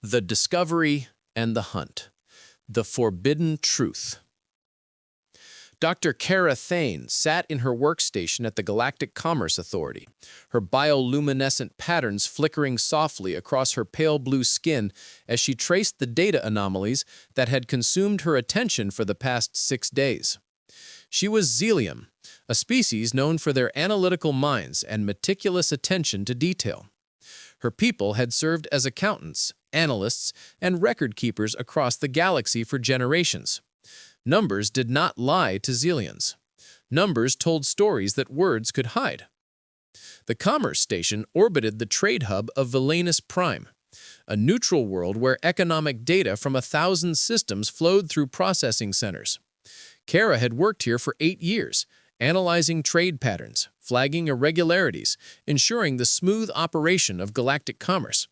The Discovery and the Hunt. The Forbidden Truth. Dr. Kara Thane sat in her workstation at the Galactic Commerce Authority, her bioluminescent patterns flickering softly across her pale blue skin as she traced the data anomalies that had consumed her attention for the past 6 days. She was Xelium, a species known for their analytical minds and meticulous attention to detail. Her people had served as accountants, analysts, and record keepers across the galaxy for generations. Numbers did not lie to Xelians. Numbers told stories that words could hide. The Commerce Station orbited the trade hub of Valanus Prime, a neutral world where economic data from 1,000 systems flowed through processing centers. Kara had worked here for 8 years, analyzing trade patterns, flagging irregularities, ensuring the smooth operation of galactic commerce.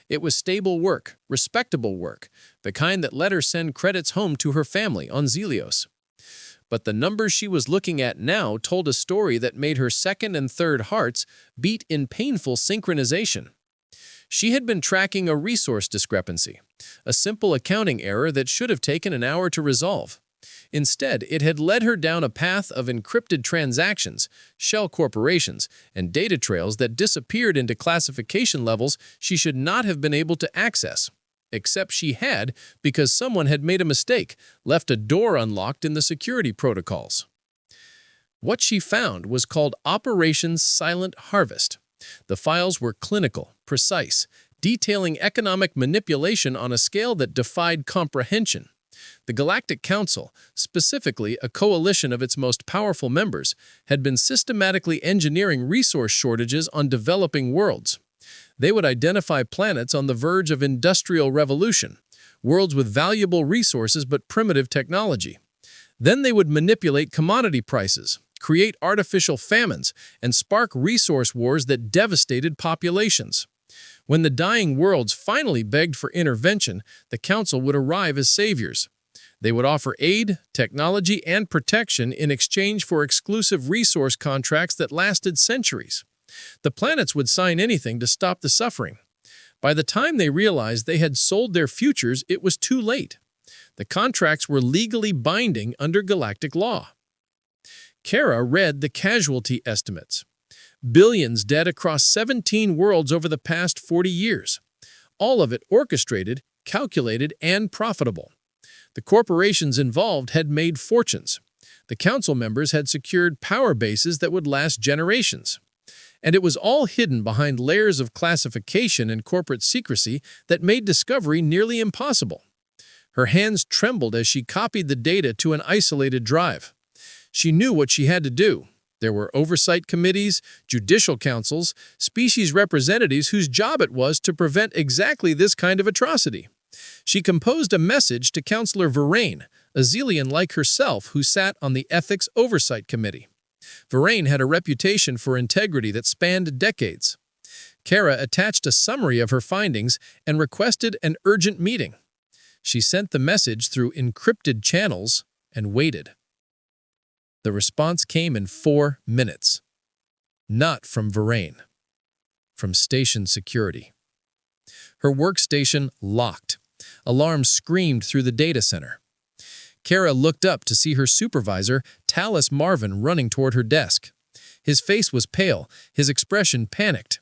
It was stable work, respectable work, the kind that let her send credits home to her family on Zelios. But the numbers she was looking at now told a story that made her second and third hearts beat in painful synchronization. She had been tracking a resource discrepancy, a simple accounting error that should have taken an hour to resolve. Instead, it had led her down a path of encrypted transactions, shell corporations, and data trails that disappeared into classification levels she should not have been able to access. Except she had, because someone had made a mistake, left a door unlocked in the security protocols. What she found was called Operations Silent Harvest. The files were clinical, precise, detailing economic manipulation on a scale that defied comprehension. The Galactic Council, specifically a coalition of its most powerful members, had been systematically engineering resource shortages on developing worlds. They would identify planets on the verge of industrial revolution, worlds with valuable resources but primitive technology. Then they would manipulate commodity prices, create artificial famines, and spark resource wars that devastated populations. When the dying worlds finally begged for intervention, the Council would arrive as saviors. They would offer aid, technology, and protection in exchange for exclusive resource contracts that lasted centuries. The planets would sign anything to stop the suffering. By the time they realized they had sold their futures, it was too late. The contracts were legally binding under galactic law. Kara read the casualty estimates. Billions dead across 17 worlds over the past 40 years. All of it orchestrated, calculated, and profitable. The corporations involved had made fortunes. The council members had secured power bases that would last generations. And it was all hidden behind layers of classification and corporate secrecy that made discovery nearly impossible. Her hands trembled as she copied the data to an isolated drive. She knew what she had to do. There were oversight committees, judicial councils, species representatives whose job it was to prevent exactly this kind of atrocity. She composed a message to Counselor Verain, a Xelian like herself who sat on the Ethics Oversight Committee. Verain had a reputation for integrity that spanned decades. Kara attached a summary of her findings and requested an urgent meeting. She sent the message through encrypted channels and waited. The response came in 4 minutes. Not from Verain. From station security. Her workstation locked. Alarms screamed through the data center. Kara looked up to see her supervisor, Talus Marvin, running toward her desk. His face was pale, his expression panicked.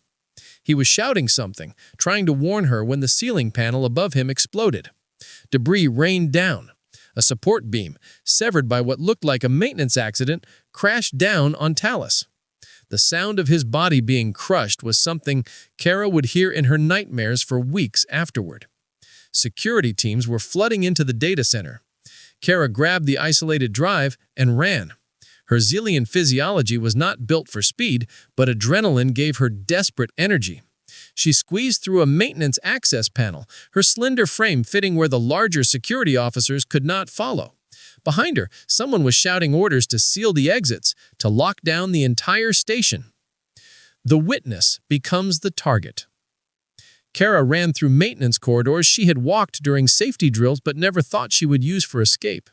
He was shouting something, trying to warn her when the ceiling panel above him exploded. Debris rained down. A support beam, severed by what looked like a maintenance accident, crashed down on Talus. The sound of his body being crushed was something Kara would hear in her nightmares for weeks afterward. Security teams were flooding into the data center. Kara grabbed the isolated drive and ran. Her Xelian physiology was not built for speed, but adrenaline gave her desperate energy. She squeezed through a maintenance access panel, her slender frame fitting where the larger security officers could not follow. Behind her, someone was shouting orders to seal the exits, to lock down the entire station. The witness becomes the target. Kara ran through maintenance corridors she had walked during safety drills but never thought she would use for escape.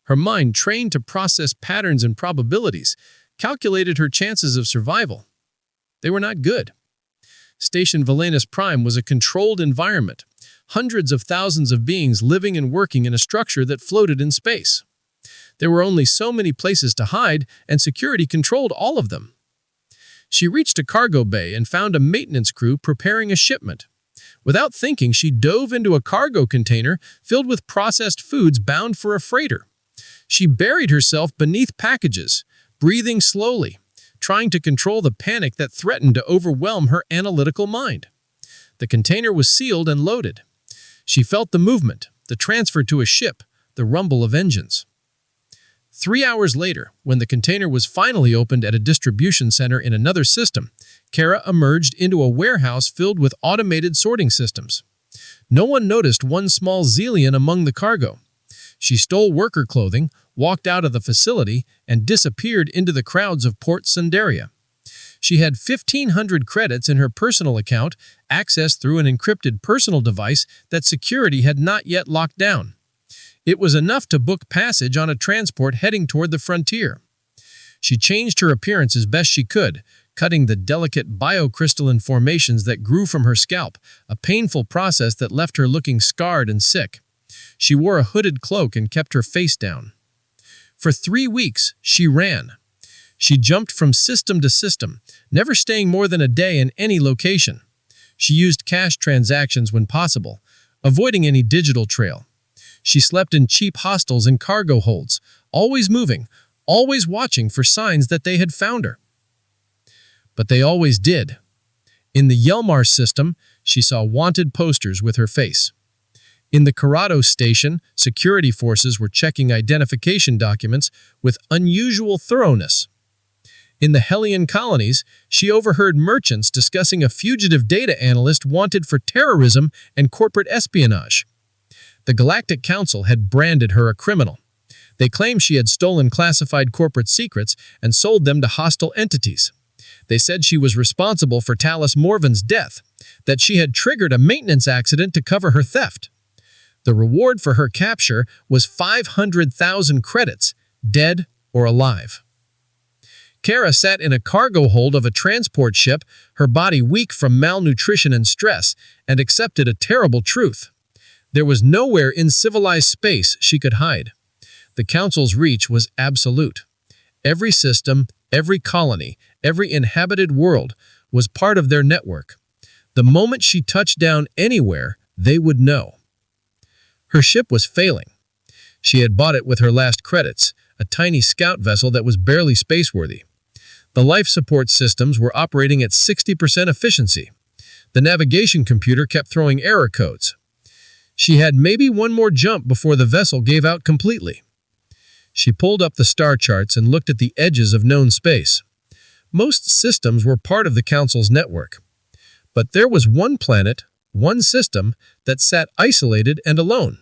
Her mind, trained to process patterns and probabilities, calculated her chances of survival. They were not good. Station Valanus Prime was a controlled environment. Hundreds of thousands of beings living and working in a structure that floated in space. There were only so many places to hide, and security controlled all of them. She reached a cargo bay and found a maintenance crew preparing a shipment. Without thinking, she dove into a cargo container filled with processed foods bound for a freighter. She buried herself beneath packages, breathing slowly, trying to control the panic that threatened to overwhelm her analytical mind. The container was sealed and loaded. She felt the movement, the transfer to a ship, the rumble of engines. 3 hours later, when the container was finally opened at a distribution center in another system, Kara emerged into a warehouse filled with automated sorting systems. No one noticed one small Xelian among the cargo. She stole worker clothing, walked out of the facility, and disappeared into the crowds of Port Sundaria. She had 1,500 credits in her personal account, accessed through an encrypted personal device that security had not yet locked down. It was enough to book passage on a transport heading toward the frontier. She changed her appearance as best she could, cutting the delicate biocrystalline formations that grew from her scalp, a painful process that left her looking scarred and sick. She wore a hooded cloak and kept her face down. For 3 weeks, she ran. She jumped from system to system, never staying more than a day in any location. She used cash transactions when possible, avoiding any digital trail. She slept in cheap hostels and cargo holds, always moving, always watching for signs that they had found her. But they always did. In the Yelmar system, she saw wanted posters with her face. In the Karados station, security forces were checking identification documents with unusual thoroughness. In the Hellion colonies, she overheard merchants discussing a fugitive data analyst wanted for terrorism and corporate espionage. The Galactic Council had branded her a criminal. They claimed she had stolen classified corporate secrets and sold them to hostile entities. They said she was responsible for Talos Morven's death, that she had triggered a maintenance accident to cover her theft. The reward for her capture was 500,000 credits, dead or alive. Kara sat in a cargo hold of a transport ship, her body weak from malnutrition and stress, and accepted a terrible truth. There was nowhere in civilized space she could hide. The Council's reach was absolute. Every system, every colony, every inhabited world was part of their network. The moment she touched down anywhere, they would know. Her ship was failing. She had bought it with her last credits, a tiny scout vessel that was barely spaceworthy. The life support systems were operating at 60% efficiency. The navigation computer kept throwing error codes. She had maybe one more jump before the vessel gave out completely. She pulled up the star charts and looked at the edges of known space. Most systems were part of the Council's network. But there was one planet, one system, that sat isolated and alone.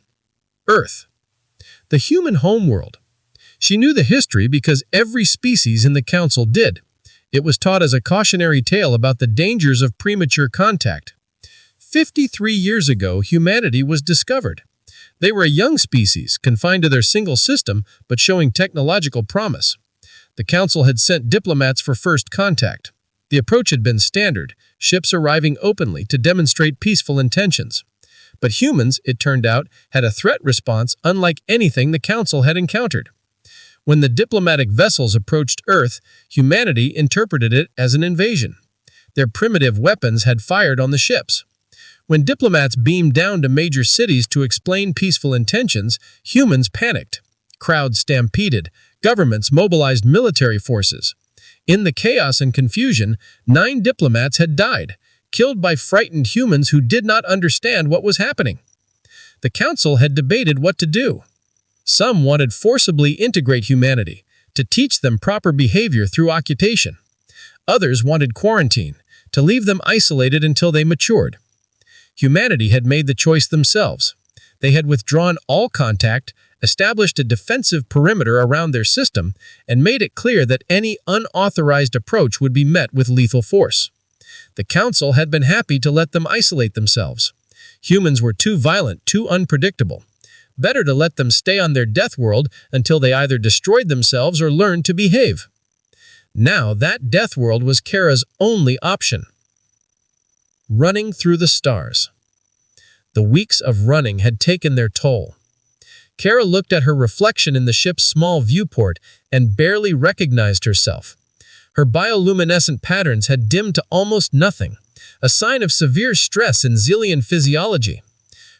Earth. The human homeworld. She knew the history because every species in the Council did. It was taught as a cautionary tale about the dangers of premature contact. 53 years ago, humanity was discovered. They were a young species, confined to their single system, but showing technological promise. The Council had sent diplomats for first contact. The approach had been standard, ships arriving openly to demonstrate peaceful intentions. But humans, it turned out, had a threat response unlike anything the Council had encountered. When the diplomatic vessels approached Earth, humanity interpreted it as an invasion. Their primitive weapons had fired on the ships. When diplomats beamed down to major cities to explain peaceful intentions, humans panicked. Crowds stampeded. Governments mobilized military forces. In the chaos and confusion, 9 diplomats had died, killed by frightened humans who did not understand what was happening. The Council had debated what to do. Some wanted forcibly integrate humanity, to teach them proper behavior through occupation. Others wanted quarantine, to leave them isolated until they matured. Humanity had made the choice themselves. They had withdrawn all contact, established a defensive perimeter around their system, and made it clear that any unauthorized approach would be met with lethal force. The Council had been happy to let them isolate themselves. Humans were too violent, too unpredictable. Better to let them stay on their death world until they either destroyed themselves or learned to behave. Now that death world was Kara's only option. Running through the stars. The weeks of running had taken their toll. Kara looked at her reflection in the ship's small viewport and barely recognized herself. Her bioluminescent patterns had dimmed to almost nothing, a sign of severe stress in Xilian physiology.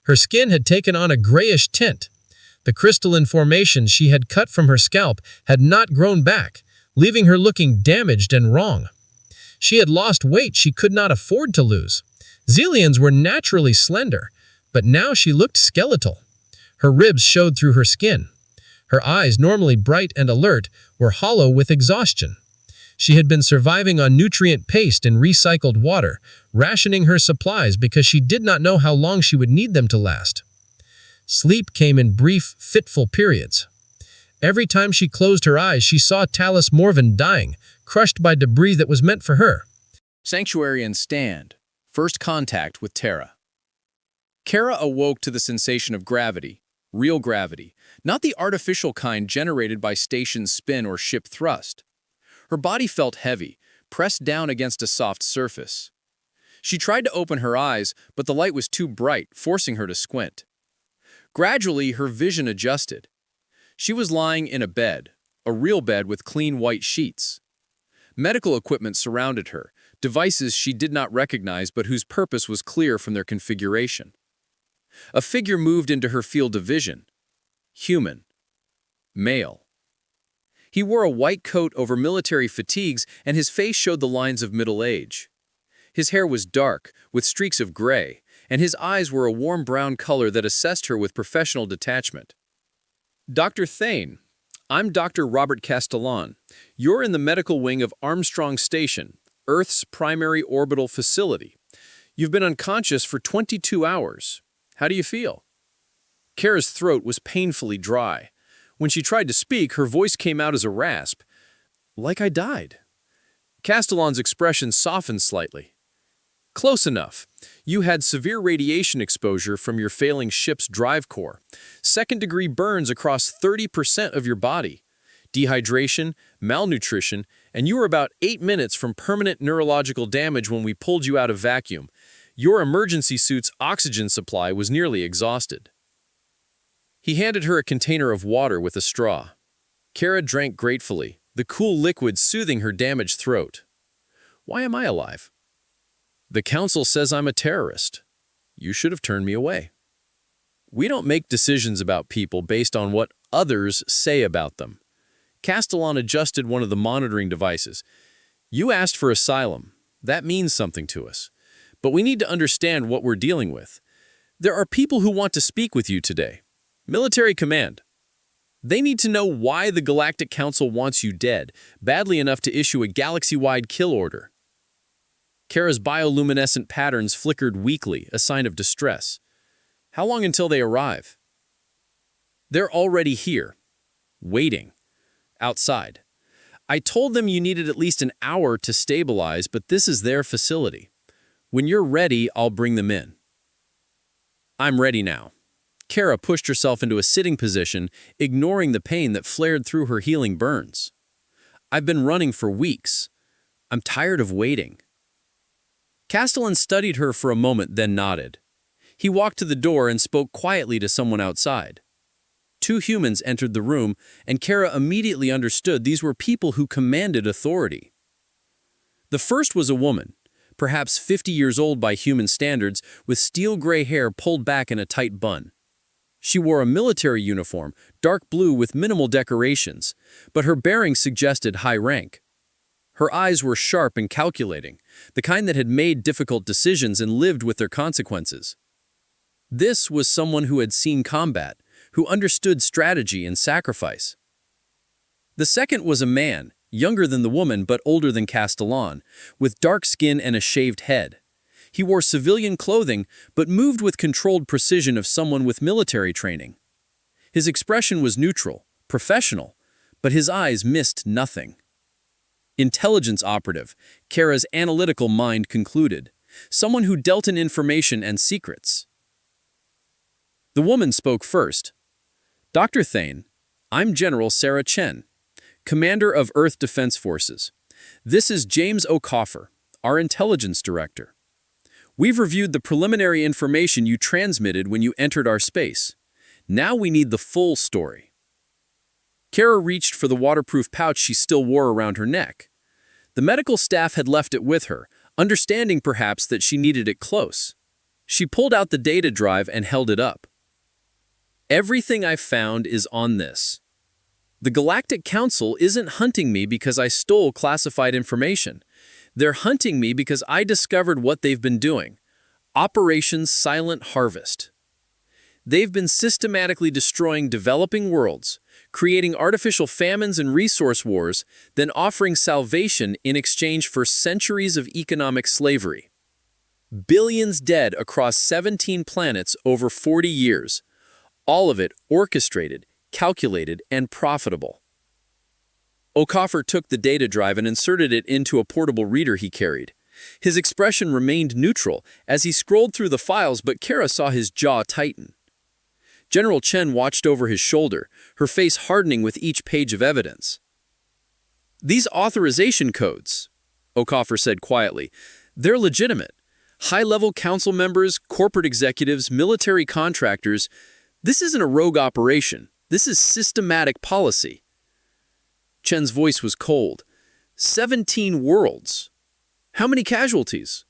Her skin had taken on a grayish tint. The crystalline formations she had cut from her scalp had not grown back, leaving her looking damaged and wrong. She had lost weight she could not afford to lose. Xilians were naturally slender, but now she looked skeletal. Her ribs showed through her skin. Her eyes, normally bright and alert, were hollow with exhaustion. She had been surviving on nutrient paste and recycled water, rationing her supplies because she did not know how long she would need them to last. Sleep came in brief, fitful periods. Every time she closed her eyes, she saw Talus Morven dying, crushed by debris that was meant for her. Sanctuary and stand. First contact with Terra. Kara awoke to the sensation of gravity, real gravity, not the artificial kind generated by station spin or ship thrust. Her body felt heavy, pressed down against a soft surface. She tried to open her eyes, but the light was too bright, forcing her to squint. Gradually, her vision adjusted. She was lying in a bed, a real bed with clean white sheets. Medical equipment surrounded her, devices she did not recognize but whose purpose was clear from their configuration. A figure moved into her field of vision. Human. Male. He wore a white coat over military fatigues, and his face showed the lines of middle age. His hair was dark, with streaks of gray, and his eyes were a warm brown color that assessed her with professional detachment. Dr. Thane, I'm Dr. Robert Castellan. You're in the medical wing of Armstrong Station, Earth's primary orbital facility. You've been unconscious for 22 hours. How do you feel? Kara's throat was painfully dry. When she tried to speak, her voice came out as a rasp. Like I died. Castellan's expression softened slightly. Close enough. You had severe radiation exposure from your failing ship's drive core. Second-degree burns across 30% of your body. Dehydration, malnutrition, and you were about 8 minutes from permanent neurological damage when we pulled you out of vacuum. Your emergency suit's oxygen supply was nearly exhausted. He handed her a container of water with a straw. Kara drank gratefully, the cool liquid soothing her damaged throat. Why am I alive? The council says I'm a terrorist. You should have turned me away. We don't make decisions about people based on what others say about them. Castellan adjusted one of the monitoring devices. You asked for asylum. That means something to us. But we need to understand what we're dealing with. There are people who want to speak with you today. Military command. They need to know why the Galactic Council wants you dead, badly enough to issue a galaxy-wide kill order. Kara's bioluminescent patterns flickered weakly, a sign of distress. How long until they arrive? They're already here. Waiting. Outside. I told them you needed at least an hour to stabilize, but this is their facility. When you're ready, I'll bring them in. I'm ready now. Kara pushed herself into a sitting position, ignoring the pain that flared through her healing burns. I've been running for weeks. I'm tired of waiting. Castellan studied her for a moment, then nodded. He walked to the door and spoke quietly to someone outside. 2 humans entered the room, and Kara immediately understood these were people who commanded authority. The first was a woman, perhaps 50 years old by human standards, with steel-gray hair pulled back in a tight bun. She wore a military uniform, dark blue with minimal decorations, but her bearing suggested high rank. Her eyes were sharp and calculating, the kind that had made difficult decisions and lived with their consequences. This was someone who had seen combat, who understood strategy and sacrifice. The second was a man, younger than the woman but older than Castellan, with dark skin and a shaved head. He wore civilian clothing, but moved with controlled precision of someone with military training. His expression was neutral, professional, but his eyes missed nothing. Intelligence operative, Kara's analytical mind concluded. Someone who dealt in information and secrets. The woman spoke first. Dr. Thane, I'm General Sarah Chen, Commander of Earth Defense Forces. This is James O'Coffer, our intelligence director. We've reviewed the preliminary information you transmitted when you entered our space. Now we need the full story. Kara reached for the waterproof pouch she still wore around her neck. The medical staff had left it with her, understanding perhaps that she needed it close. She pulled out the data drive and held it up. Everything I found is on this. The Galactic Council isn't hunting me because I stole classified information. They're hunting me because I discovered what they've been doing. Operation Silent Harvest. They've been systematically destroying developing worlds, creating artificial famines and resource wars, then offering salvation in exchange for centuries of economic slavery. Billions dead across 17 planets over 40 years. All of it orchestrated, calculated, and profitable. Okafor took the data drive and inserted it into a portable reader he carried. His expression remained neutral as he scrolled through the files, but Kara saw his jaw tighten. General Chen watched over his shoulder, her face hardening with each page of evidence. "These authorization codes," Okafor said quietly, "they're legitimate. High-level council members, corporate executives, military contractors. This isn't a rogue operation. This is systematic policy." Chen's voice was cold. 17 worlds. How many casualties?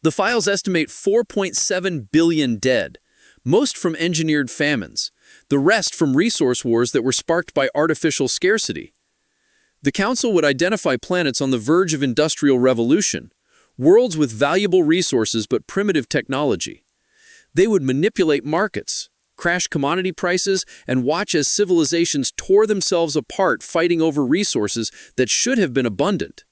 The files estimate 4.7 billion dead, most from engineered famines, the rest from resource wars that were sparked by artificial scarcity. The Council would identify planets on the verge of industrial revolution, worlds with valuable resources but primitive technology. They would manipulate markets, crash commodity prices, and watch as civilizations tore themselves apart fighting over resources that should have been abundant.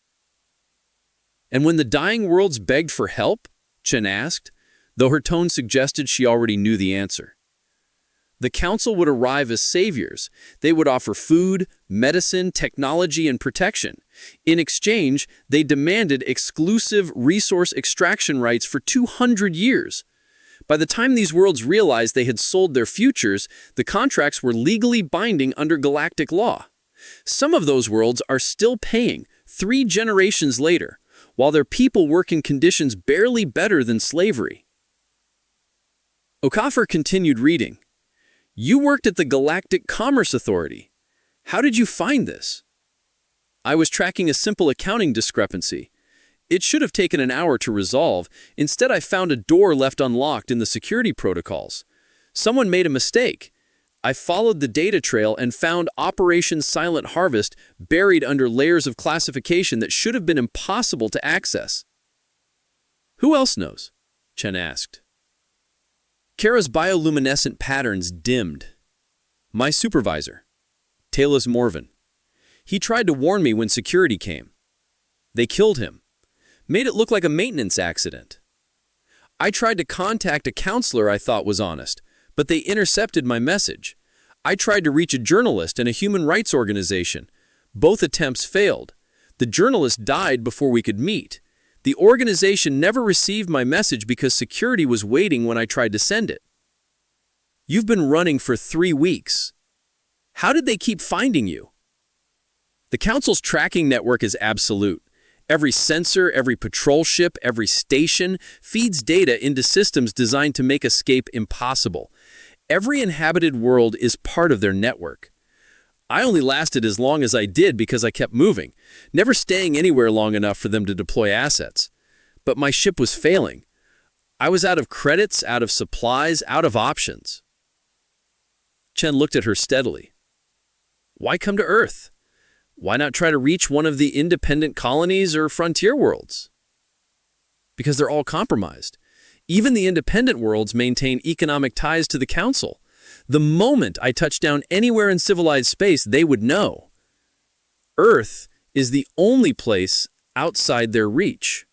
"And when the dying worlds begged for help?" Chen asked, though her tone suggested she already knew the answer. The Council would arrive as saviors. They would offer food, medicine, technology, and protection. In exchange, they demanded exclusive resource extraction rights for 200 years. By the time these worlds realized they had sold their futures, the contracts were legally binding under galactic law. Some of those worlds are still paying 3 generations later, while their people work in conditions barely better than slavery. Okafor continued reading. "You worked at the Galactic Commerce Authority. How did you find this?" "I was tracking a simple accounting discrepancy. It should have taken an hour to resolve. Instead, I found a door left unlocked in the security protocols. Someone made a mistake. I followed the data trail and found Operation Silent Harvest buried under layers of classification that should have been impossible to access." "Who else knows?" Chen asked. Kara's bioluminescent patterns dimmed. "My supervisor, Talos Morvan. He tried to warn me when security came. They killed him. Made it look like a maintenance accident. I tried to contact a counselor I thought was honest, but they intercepted my message. I tried to reach a journalist and a human rights organization. Both attempts failed. The journalist died before we could meet. The organization never received my message because security was waiting when I tried to send it." "You've been running for 3 weeks. How did they keep finding you?" "The Council's tracking network is absolute. Every sensor, every patrol ship, every station feeds data into systems designed to make escape impossible. Every inhabited world is part of their network. I only lasted as long as I did because I kept moving, never staying anywhere long enough for them to deploy assets. But my ship was failing. I was out of credits, out of supplies, out of options." Chen looked at her steadily. "Why come to Earth? Why not try to reach one of the independent colonies or frontier worlds?" "Because they're all compromised. Even the independent worlds maintain economic ties to the Council. The moment I touch down anywhere in civilized space, they would know. Earth is the only place outside their reach."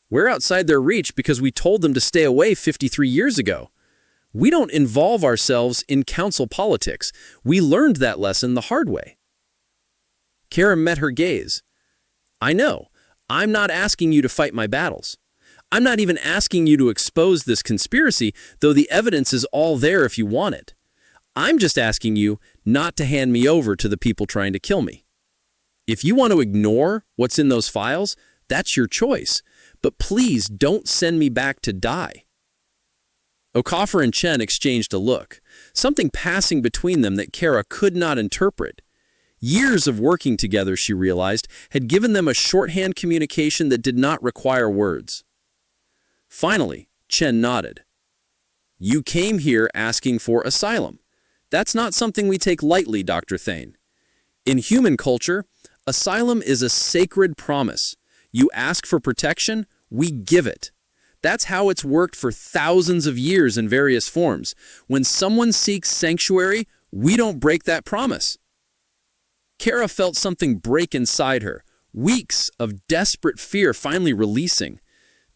"We're outside their reach because we told them to stay away 53 years ago. We don't involve ourselves in Council politics. We learned that lesson the hard way." Kara met her gaze. "I know. I'm not asking you to fight my battles. I'm not even asking you to expose this conspiracy, though the evidence is all there if you want it. I'm just asking you not to hand me over to the people trying to kill me. If you want to ignore what's in those files, that's your choice. but please don't send me back to die." Okafor and Chen exchanged a look, something passing between them that Kara could not interpret. Years of working together, she realized, had given them a shorthand communication that did not require words. Finally, Chen nodded. "You came here asking for asylum. That's not something we take lightly, Dr. Thane. In human culture, asylum is a sacred promise. You ask for protection, we give it. That's how it's worked for thousands of years in various forms. When someone seeks sanctuary, we don't break that promise." Kara felt something break inside her, weeks of desperate fear finally releasing.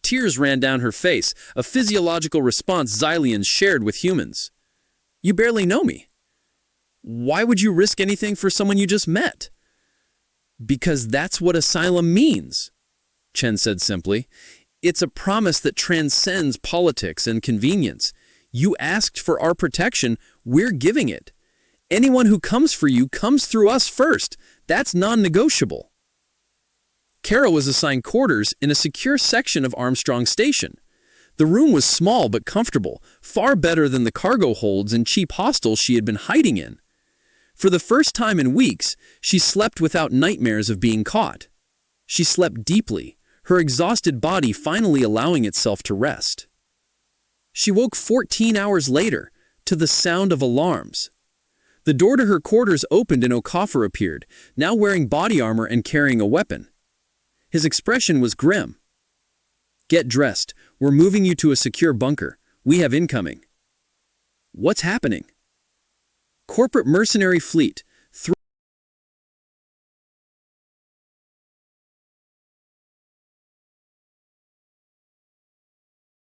Tears ran down her face, a physiological response Xylians shared with humans. "You barely know me. Why would you risk anything for someone you just met?" "Because that's what asylum means," Chen said simply. "It's a promise that transcends politics and convenience. You asked for our protection, we're giving it. Anyone who comes for you comes through us first. That's non-negotiable." Kara was assigned quarters in a secure section of Armstrong Station. The room was small but comfortable, far better than the cargo holds and cheap hostels she had been hiding in. For the first time in weeks, she slept without nightmares of being caught. She slept deeply, her exhausted body finally allowing itself to rest. She woke 14 hours later, to the sound of alarms. The door to her quarters opened and Okafor appeared, now wearing body armor and carrying a weapon. His expression was grim. "Get dressed. We're moving you to a secure bunker. We have incoming." "What's happening?" "Corporate mercenary fleet.